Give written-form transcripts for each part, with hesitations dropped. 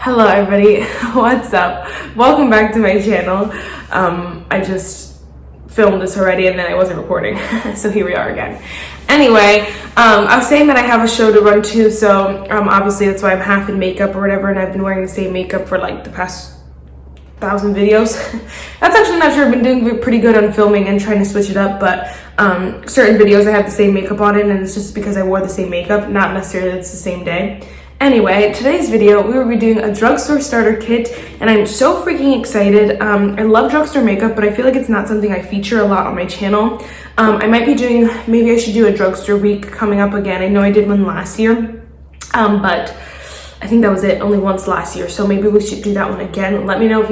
Hello everybody, what's up? Welcome back to my channel. I just filmed this already and then I wasn't recording, so here we are again. Anyway, I was saying that I have a show to run to, so obviously that's why I'm half in makeup or whatever, and I've been wearing the same makeup for like the past 1,000 videos. That's actually not true. I've been doing pretty good on filming and trying to switch it up, but certain videos I have the same makeup on it, and it's just because I wore the same makeup, not necessarily it's the same day. Anyway, today's video, we will be doing a drugstore starter kit, and I'm so freaking excited. I love drugstore makeup, but I feel like it's not something I feature a lot on my channel. I might be doing, maybe I should do a drugstore week coming up again. I know I did one last year, but I think that was it, only once last year, so maybe we should do that one again. Let me know if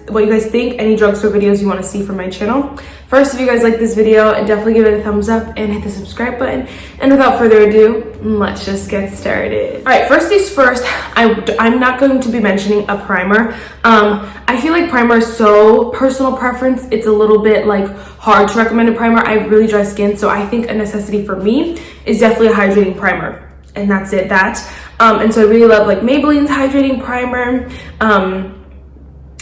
what you guys think, any drugstore videos you want to see from my channel. First, if you guys like this video, definitely give it a thumbs up and hit the subscribe button. And without further ado, let's just get started. All right, first things first, I'm not going to be mentioning a primer. I feel like primer is so personal preference. It's a little bit like hard to recommend a primer. I have really dry skin, so I think a necessity for me is definitely a hydrating primer. And that's it, and so I really love like Maybelline's hydrating primer.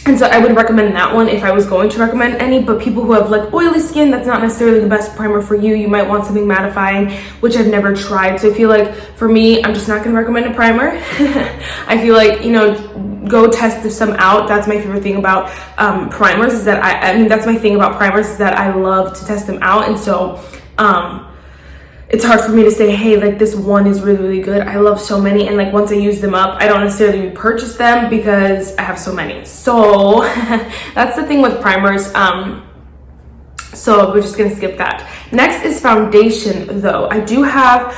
And so I would recommend that one if I was going to recommend any, but people who have like oily skin, that's not necessarily the best primer for you. You might want something mattifying, which I've never tried. So I feel like for me, I'm just not gonna recommend a primer. I feel like, you know, go test some out. That's my favorite thing about primers is that I mean, that's my thing about primers is that I love to test them out. And so, it's hard for me to say, hey, like this one is really, really good. I love so many, and like once I use them up, I don't necessarily purchase them because I have so many. So that's the thing with primers. So we're just gonna skip that. Next is foundation though. I do have,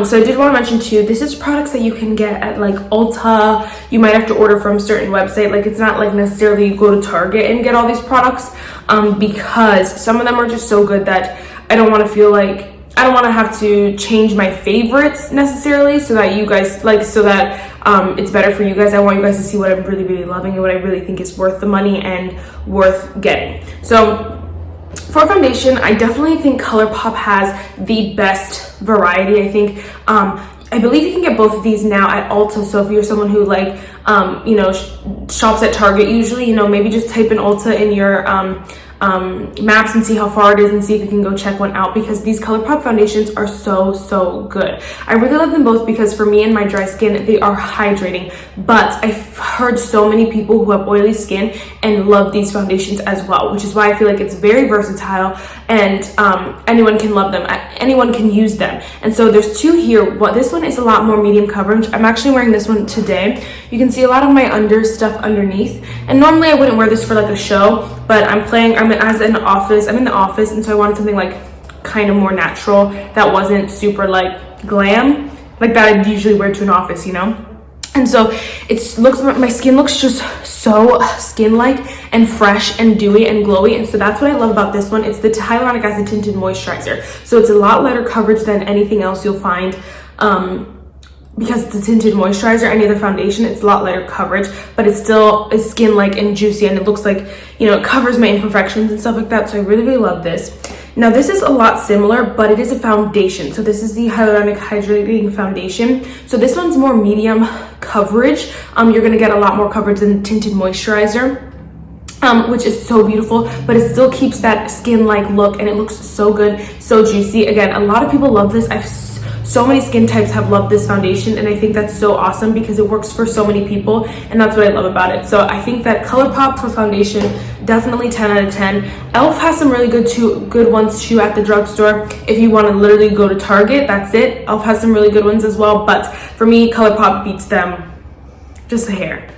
so I did want to mention too, this is products that you can get at like Ulta. You might have to order from a certain website. Like it's not like necessarily you go to Target and get all these products because some of them are just so good that I don't want to feel like, I don't want to have to change my favorites necessarily so that you guys like, so that it's better for you guys. I want you guys to see what I'm really, really loving and what I really think is worth the money and worth getting. So for foundation, I definitely think Colourpop has the best variety. I think, I believe you can get both of these now at Ulta. So if you're someone who like, you know, shops at Target usually, you know, maybe just type in Ulta in your, maps and see how far it is and see if you can go check one out, because these Colourpop foundations are so good. I really love them both because for me and my dry skin, they are hydrating, but I've heard so many people who have oily skin and love these foundations as well, which is why I feel like it's very versatile and anyone can love them, anyone can use them. And so there's two here. This one is a lot more medium coverage. I'm actually wearing this one today. You can see a lot of my stuff underneath, and normally I wouldn't wear this for like a show, but I'm in the office, and so I wanted something like kind of more natural that wasn't super like glam, like that I'd usually wear to an office, you know? And so my skin looks just so skin-like and fresh and dewy and glowy, and so that's what I love about this one. It's the Hyaluronic Acid Tinted Moisturizer. So it's a lot lighter coverage than anything else you'll find, because it's a tinted moisturizer. Any other foundation, it's a lot lighter coverage, but it's still skin-like and juicy, and it looks like, you know, it covers my imperfections and stuff like that. So I really, really love this. Now this is a lot similar, but it is a foundation. So this is the Hyaluronic Hydrating Foundation. So this one's more medium coverage. You're gonna get a lot more coverage than the tinted moisturizer, which is so beautiful, but it still keeps that skin-like look, and it looks so good, so juicy. Again, a lot of people love this. So many skin types have loved this foundation, and I think that's so awesome because it works for so many people, and that's what I love about it. So I think that Colourpop for foundation, definitely 10 out of 10. Elf has some really good ones too at the drugstore. If you want to literally go to Target, that's it. Elf has some really good ones as well, but for me, Colourpop beats them just a hair.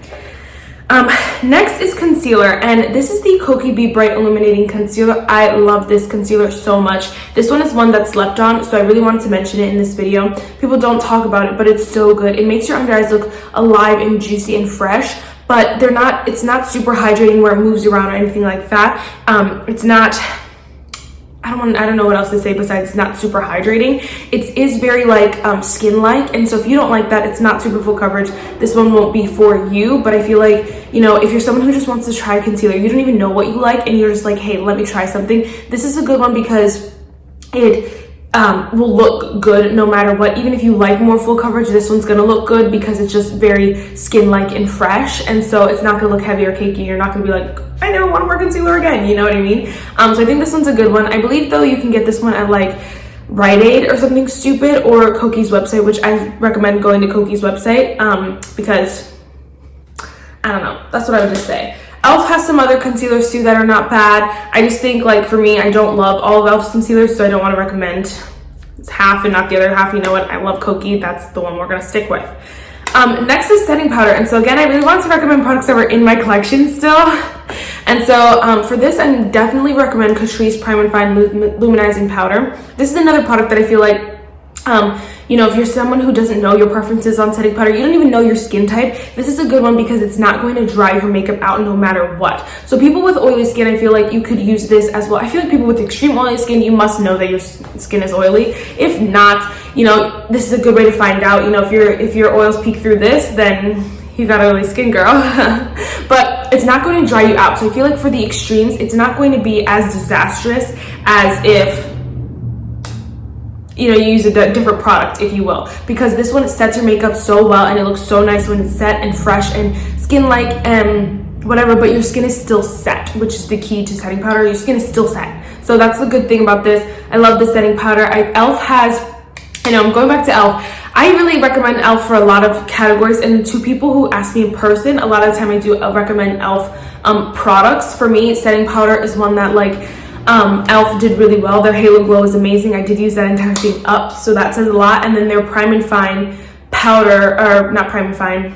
Next is concealer, and this is the Kokie Be Bright Illuminating Concealer. I love this concealer so much. This one is one that's slept on, so I really wanted to mention it in this video. People don't talk about it, but it's so good. It makes your under eyes look alive and juicy and fresh, but it's not super hydrating where it moves around or anything like that. It's not, I don't know what else to say besides it's not super hydrating. It is very like skin-like, and so if you don't like that, it's not super full coverage, this one won't be for you. But I feel like, you know, if you're someone who just wants to try concealer, you don't even know what you like, and you're just like, hey, let me try something, this is a good one because it will look good no matter what. Even if you like more full coverage, this one's gonna look good because it's just very skin-like and fresh, and so it's not gonna look heavy or cakey. You're not gonna be like, I never want to wear concealer again, you know what I mean? So I think this one's a good one. I believe though you can get this one at like Rite Aid or something stupid, or Kokie's website, which I recommend going to Kokie's website because I don't know, that's what I would just say. Elf has some other concealers too that are not bad. I just think, like, for me, I don't love all of Elf's concealers, so I don't want to recommend it's half and not the other half. You know what? I love Kokie. That's the one we're going to stick with. Next is setting powder. And so again, I really wanted to recommend products that were in my collection still. And so for this, I definitely recommend Catrice Prime and Fine Luminizing Powder. This is another product that I feel like, you know, if you're someone who doesn't know your preferences on setting powder, you don't even know your skin type, this is a good one because it's not going to dry your makeup out no matter what. So people with oily skin, I feel like you could use this as well. I feel like people with extreme oily skin, you must know that your skin is oily. If not, you know, this is a good way to find out. You know, if your oils peek through this, then you got oily skin, girl. But it's not going to dry you out. So I feel like for the extremes, it's not going to be as disastrous as if, you know, you use a different product, if you will, because this one sets your makeup so well and it looks so nice when it's set and fresh and skin-like and whatever, but your skin is still set, which is the key to setting powder. Your skin is still set. So that's the good thing about this. I love the setting powder. Elf has, I know I'm going back to Elf. I really recommend Elf for a lot of categories, and to people who ask me in person, a lot of the time I do recommend Elf products. For me, setting powder is one that, like, Elf did really well. Their Halo Glow is amazing. I did use that entire thing up, so that says a lot. And then their Prime and Fine powder, or not Prime and Fine,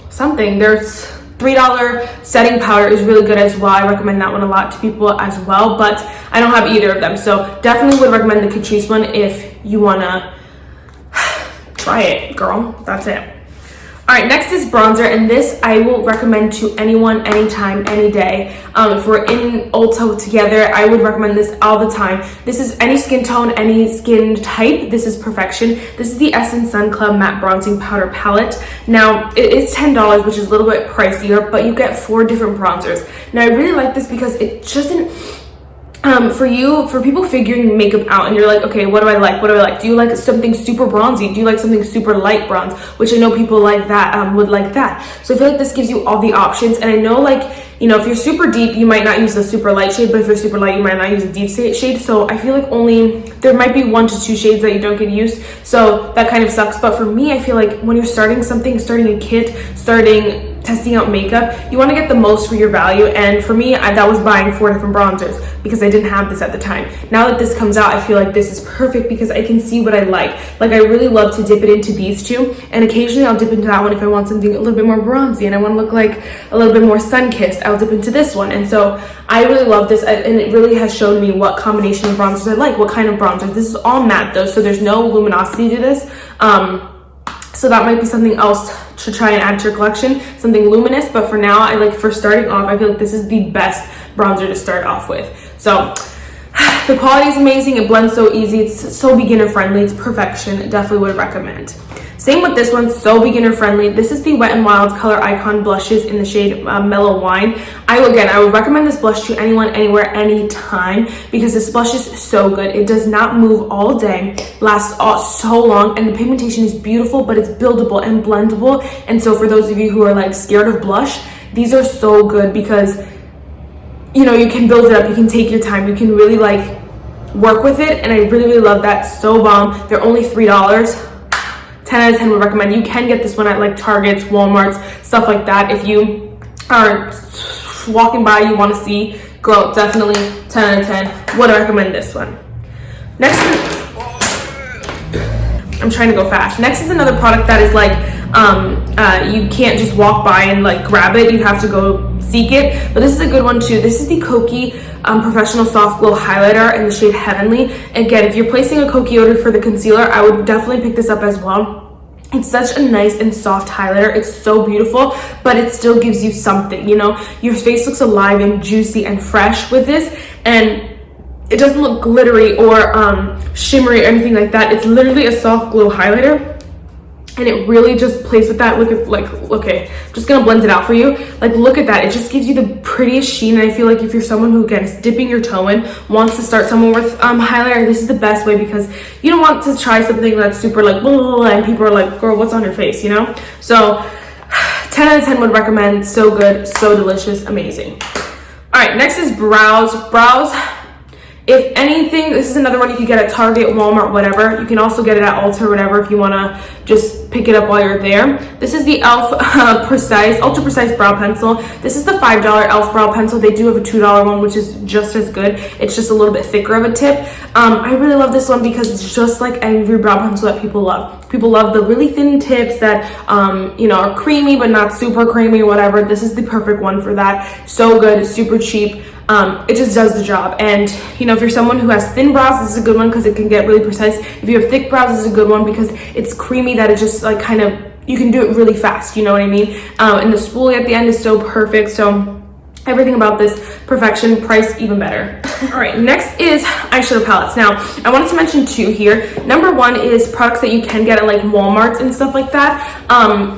something. There's $3 setting powder is really good as well. I recommend that one a lot to people as well, but I don't have either of them. So definitely would recommend the Catrice one if you wanna try it, girl. That's it. All right, next is bronzer, and this I will recommend to anyone, anytime, any day. If we're in Ulta together, I would recommend this all the time. This is any skin tone, any skin type. This is perfection. This is the Essence Sun Club Matte Bronzing Powder Palette. Now, it is $10, which is a little bit pricier, but you get 4 different bronzers. Now, I really like this because it doesn't, for people figuring makeup out and you're like, okay, what do I like? What do I like? Do you like something super bronzy? Do you like something super light bronze? Which I know people like that, would like that. So I feel like this gives you all the options. And I know, like, you know, if you're super deep, you might not use a super light shade, but if you're super light, you might not use a deep shade. So I feel like there might be 1 to 2 shades that you don't get used. So that kind of sucks. But for me, I feel like when you're starting something, starting a kit, testing out makeup, you want to get the most for your value. And for me, that was buying 4 different bronzers because I didn't have this at the time. Now that this comes out, I feel like this is perfect because I can see what I like. Like, I really love to dip it into these two, and occasionally I'll dip into that one if I want something a little bit more bronzy and I want to look like a little bit more sun-kissed. I'll dip into this one. And so I really love this, and it really has shown me what combination of bronzers I like, what kind of bronzers. This is all matte though, so there's no luminosity to this. So that might be something else to try and add to your collection, something luminous. But for now, for starting off, I feel like this is the best bronzer to start off with. So the quality is amazing. It blends so easy. It's so beginner friendly. It's perfection. Definitely would recommend. Same with this one, so beginner friendly. This is the Wet n Wild Color Icon blushes in the shade Mellow Wine. I would recommend this blush to anyone, anywhere, anytime, because this blush is so good. It does not move all day, lasts so long, and the pigmentation is beautiful, but it's buildable and blendable. And so for those of you who are like scared of blush, these are so good because, you know, you can build it up, you can take your time, you can really work with it. And I really, really love that. So bomb. They're only $3. 10 out of 10 would recommend. You can get this one at Targets, Walmarts, stuff like that. If you are walking by, you want to see, girl, definitely 10 out of 10 would recommend this one. Next, I'm trying to go fast. Next is another product that is you can't just walk by and grab it. You have to go seek it. But this is a good one too. This is the Kokie Professional Soft Glow Highlighter in the shade Heavenly. Again, if you're placing a Kokie order for the concealer, I would definitely pick this up as well. It's such a nice and soft highlighter. It's so beautiful, but it still gives you something, you know? Your face looks alive and juicy and fresh with this, and it doesn't look glittery or shimmery or anything like that. It's literally a soft glow highlighter. and it really just plays with that. Look at, like, okay, I'm just gonna blend it out for you. Like, look at that. It just gives you the prettiest sheen. And I feel like if you're someone who, again, is dipping your toe in, wants to start someone with highlighter, this is the best way, because you don't want to try something that's super like blah, blah, blah, and people are like, girl, what's on your face, you know? So 10 out of 10 would recommend. So good, so delicious, amazing. All right, next is brows. If anything, this is another one you can get at Target, Walmart, whatever. You can also get it at Ulta or whatever if you want to just pick it up while you're there. This is the e.l.f. Ultra Precise Brow Pencil. This is the $5 e.l.f. brow pencil. They do have a $2 one, which is just as good. It's just a little bit thicker of a tip. I really love this one because it's just like every brow pencil that people love. People love the really thin tips that, you know, are creamy but not super creamy or whatever. This is the perfect one for that. So good, super cheap. It just does the job. And you know, if you're someone who has thin brows, this is a good one because it can get really precise. If you have thick brows, this is a good one because it's creamy, that it just like kind of, you can do it really fast, you know what I mean? And the spoolie at the end is so perfect. So everything about this, perfection, price even better. All right, next is eyeshadow palettes. Now, I wanted to mention two here. Number one is products that you can get at like Walmarts and stuff like that.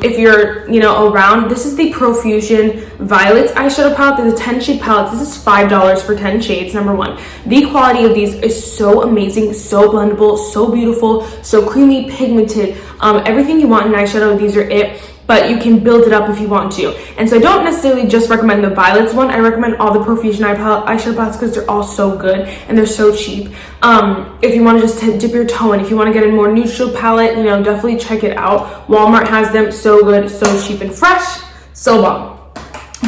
If you're, you know, around, this is the Profusion Violets eyeshadow palette. There's a 10 shade palette. This is $5 for 10 shades, number one. The quality of these is so amazing, so blendable, so beautiful, so creamy, pigmented. Everything you want in eyeshadow, these are it. But you can build it up if you want to. And so I don't necessarily just recommend the Violets one. I recommend all the Profusion eyeshadow palettes because they're all so good and they're so cheap. If you want to just dip your toe in, if you want to get a more neutral palette, you know, definitely check it out. Walmart has them, so good, so cheap and fresh, so bomb.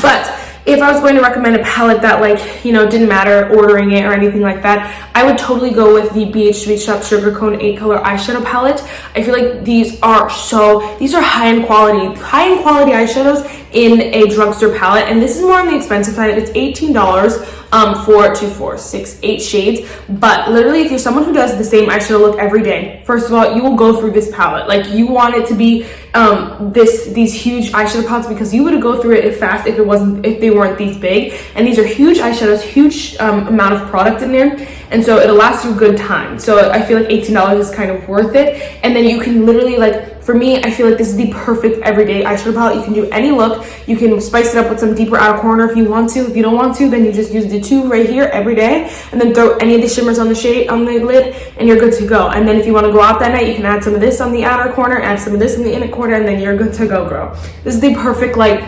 But if I was going to recommend a palette that, like, you know, didn't matter ordering it or anything like that, I would totally go with the BH Shop Sugar Cone 8 color eyeshadow palette. I feel like these are high-end quality eyeshadows in a drugstore palette, and this is more on the expensive side. It's $18 for 2, 4, 6, 8 shades. But literally, if you're someone who does the same eyeshadow look every day, first of all, you will go through this palette. Like, you want it to be these huge eyeshadow palettes, because you would go through it fast if they weren't these big. And these are huge eyeshadows, huge amount of product in there, and so it'll last you a good time. So I feel like $18 is kind of worth it. And then you can literally, like, for me, I feel like this is the perfect everyday eyeshadow palette. You can do any look. You can spice it up with some deeper outer corner if you want to. If you don't want to, then you just use the two right here every day, and then throw any of the shimmers on the lid, and you're good to go. And then if you want to go out that night, you can add some of this on the outer corner, add some of this in the inner corner, and then you're good to go, girl. This is the perfect, like,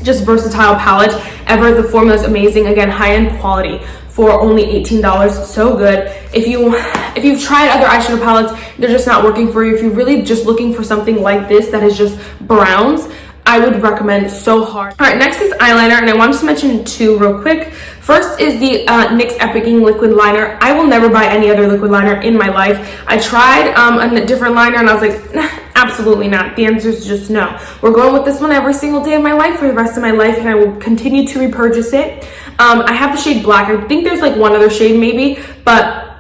just versatile palette ever. The formula is amazing. Again, high-end quality for only $18. So good. If you've tried other eyeshadow palettes, they're just not working for you. If you're really just looking for something like this that is just browns, I would recommend so hard. All right, next is eyeliner, and I wanted to mention two real quick. First is the NYX Epic Ink liquid liner. I will never buy any other liquid liner in my life. I tried a different liner, and I was like, nah, absolutely not. The answer is just no. We're going with this one every single day of my life for the rest of my life, and I will continue to repurchase it. I have the shade Black. I think there's like one other shade maybe, but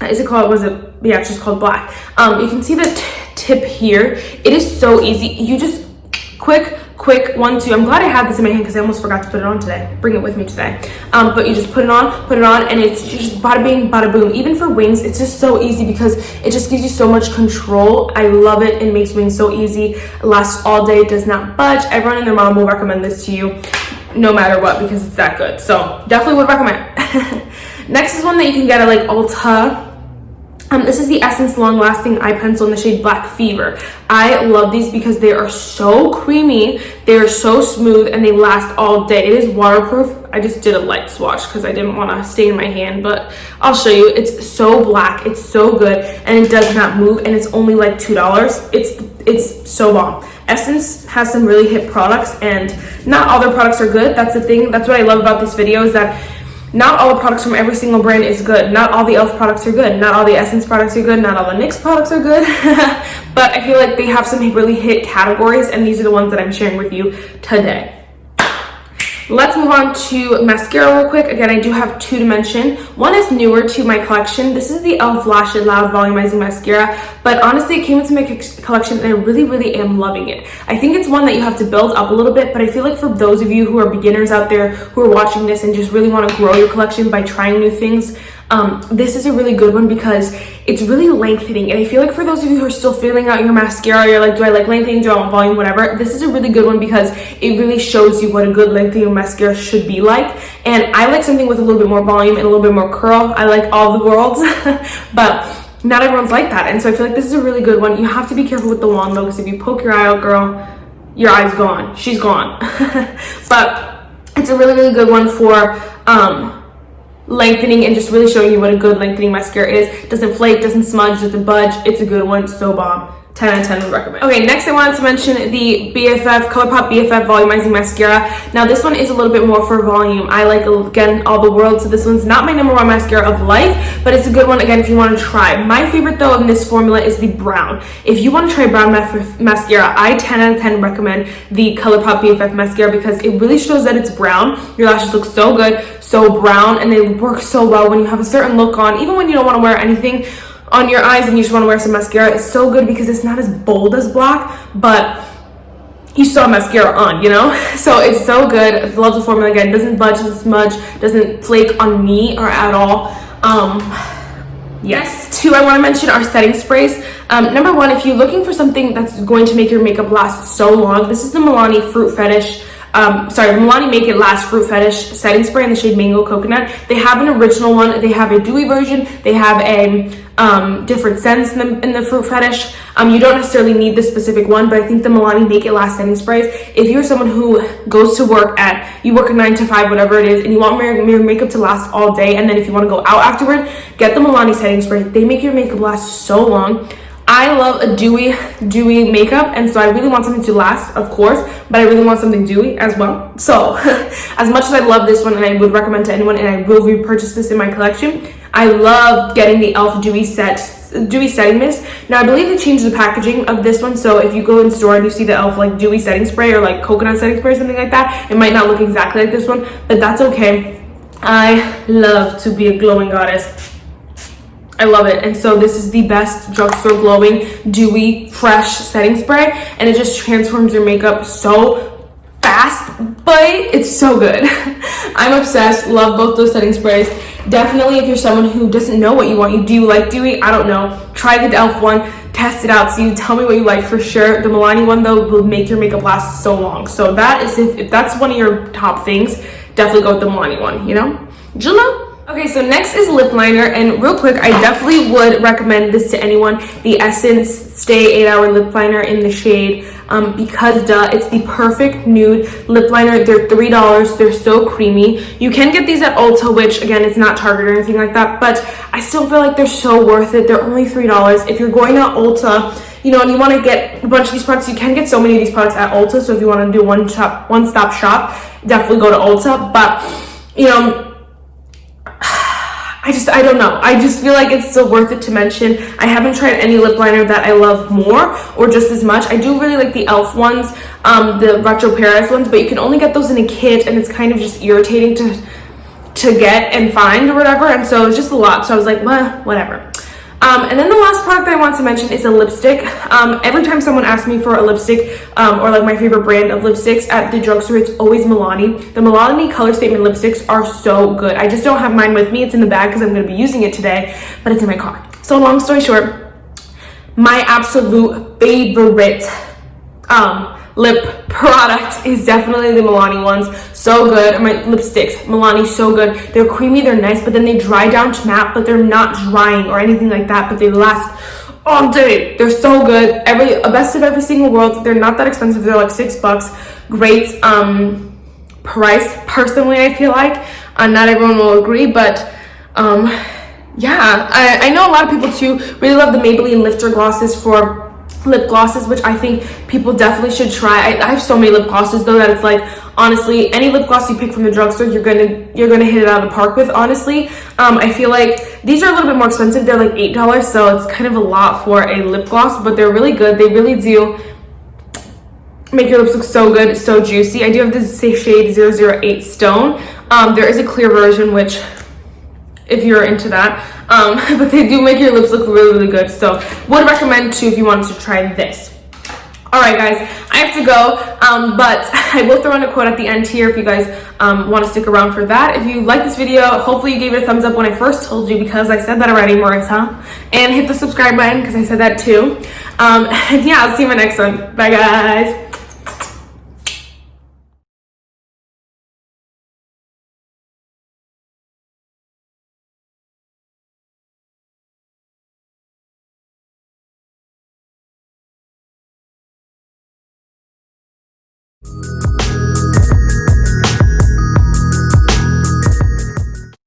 is it called, yeah, it's just called Black. You can see the tip here. It is so easy. You just quick 1, 2. I'm glad I have this in my hand because I almost forgot to put it on today. Bring it with me today. But you just put it on, and it's just bada bing, bada boom. Even for wings, it's just so easy because it just gives you so much control. I love it. It makes wings so easy. It lasts all day. It does not budge. Everyone and their mom will recommend this to you no matter what because it's that good. So definitely would recommend. Next is one that you can get at like Ulta. This is the Essence Long Lasting Eye Pencil in the shade Black Fever. I love these because they are so creamy, they are so smooth, and they last all day. It is waterproof. I just did a light swatch because I didn't want to stain my hand, but I'll show you. It's so black, it's so good, and it does not move, and it's only like $2. It's so bomb. Essence has some really hit products, and not all their products are good. That's the thing. That's what I love about this video, is that not all the products from every single brand is good. Not all the e.l.f. products are good. Not all the Essence products are good. Not all the NYX products are good. But I feel like they have some really hit categories, and these are the ones that I'm sharing with you today. Let's move on to mascara real quick. Again, I do have two to mention. One is newer to my collection. This is the e.l.f. Lash Loud Volumizing Mascara, but honestly, it came into my collection and I really am loving it. I think it's one that you have to build up a little bit, but I feel like for those of you who are beginners out there who are watching this and just really want to grow your collection by trying new things, This is a really good one because it's really lengthening, and I feel like for those of you who are still filling out your mascara, you're like, do I like lengthening, do I want volume, whatever, this is a really good one because it really shows you what a good lengthening mascara should be like. And I like something with a little bit more volume and a little bit more curl. I like all the worlds but not everyone's like that, and so I feel like this is a really good one. You have to be careful with the wand though, because if you poke your eye out, girl, your eye's gone, she's gone. But it's a really good one for lengthening and just really showing you what a good lengthening mascara is. Doesn't flake, doesn't smudge, doesn't budge. It's a good one, so bomb. 10 out of 10 would recommend. Okay, next I wanted to mention the Colourpop BFF Volumizing Mascara. Now this one is a little bit more for volume. I like, again, all the world, so this one's not my number one mascara of life, but it's a good one, again, if you want to try. My favorite, though, in this formula is the brown. If you want to try brown mascara, I 10 out of 10 recommend the Colourpop BFF Mascara because it really shows that it's brown. Your lashes look so good, so brown, and they work so well when you have a certain look on, even when you don't want to wear anything on your eyes and you just want to wear some mascara. It's so good because it's not as bold as black, but you still have mascara on, you know? So it's so good. I love the formula. Again, doesn't budge, doesn't smudge, doesn't flake on me or at all. Yes. Two I want to mention are setting sprays. Number one, if you're looking for something that's going to make your makeup last so long, this is the Milani Fruit Fetish. The Milani Make It Last Fruit Fetish setting spray in the shade Mango Coconut. They have an original one. They have a dewy version. They have a different scents in the Fruit Fetish. You don't necessarily need this specific one, but I think the Milani Make It Last setting sprays, if you're someone who goes to work you work a 9 to 5, whatever it is, and you want your makeup to last all day, and then if you want to go out afterward, get the Milani setting spray. They make your makeup last so long. I love a dewy makeup, and so I really want something to last, of course, but I really want something dewy as well. So as much as I love this one and I would recommend to anyone, and I will repurchase this in my collection, I love getting the e.l.f. Dewy Setting Mist. Now I believe they changed the packaging of this one, so if you go in store and you see the e.l.f. like dewy setting spray or like coconut setting spray or something like that, it might not look exactly like this one, but that's okay. I love to be a glowing goddess. I love it. And so this is the best drugstore glowing dewy fresh setting spray, and it just transforms your makeup so fast, but it's so good. I'm obsessed. Love both those setting sprays. Definitely if you're someone who doesn't know what you want, do you like dewy? I don't know, try the e.l.f. one, test it out, so you tell me what you like for sure. The Milani one though will make your makeup last so long, so that is, if that's one of your top things, definitely go with the Milani one, you know? Jula? Okay, so next is lip liner, and real quick, I definitely would recommend this to anyone. The Essence Stay 8-Hour Lip Liner in the shade Because Duh. It's the perfect nude lip liner. They're $3. They're so creamy. You can get these at Ulta, which again, it's not Target or anything like that, but I still feel like they're so worth it. They're only $3. If you're going to Ulta, you know, and you want to get a bunch of these products, you can get so many of these products at Ulta. So if you want to do one-stop shop, definitely go to Ulta. But, you know, I don't know. I just feel like it's still worth it to mention. I haven't tried any lip liner that I love more or just as much. I do really like the e.l.f. ones, the Retro Paris ones, but you can only get those in a kit, and it's kind of just irritating to get and find or whatever. And so it's just a lot. So I was like, well, whatever. And then the last product I want to mention is a lipstick. Every time someone asks me for a lipstick or like my favorite brand of lipsticks at the drugstore, it's always Milani. The Milani Color Statement lipsticks are so good. I just don't have mine with me. It's in the bag because I'm going to be using it today, but it's in my car. So long story short, my absolute favorite lip product is definitely the Milani ones. So good. My lipsticks, Milani, so good. They're creamy, they're nice, but then they dry down to matte, but they're not drying or anything like that, but they last all day. They're so good. Best of every single world. They're not that expensive. They're like $6. Great price, personally, I feel like. Not everyone will agree, but yeah, I know a lot of people too really love the Maybelline Lifter glosses for lip glosses, which I think people definitely should try. I have so many lip glosses though that it's like, honestly, any lip gloss you pick from the drugstore, you're gonna hit it out of the park with, honestly. I feel like these are a little bit more expensive. They're like $8, so it's kind of a lot for a lip gloss, but they're really good. They really do make your lips look so good, so juicy. I do have this shade 008 Stone. There is a clear version, which if you're into that, but they do make your lips look really, really good. So would recommend too if you wanted to try this. All All right, guys, I have to go, but I will throw in a quote at the end here if you guys want to stick around for that. If you like this video, hopefully you gave it a thumbs up when I first told you, because I said that already, Marissa. And hit the subscribe button because I said that too. And yeah, I'll see you in my next one. Bye, guys.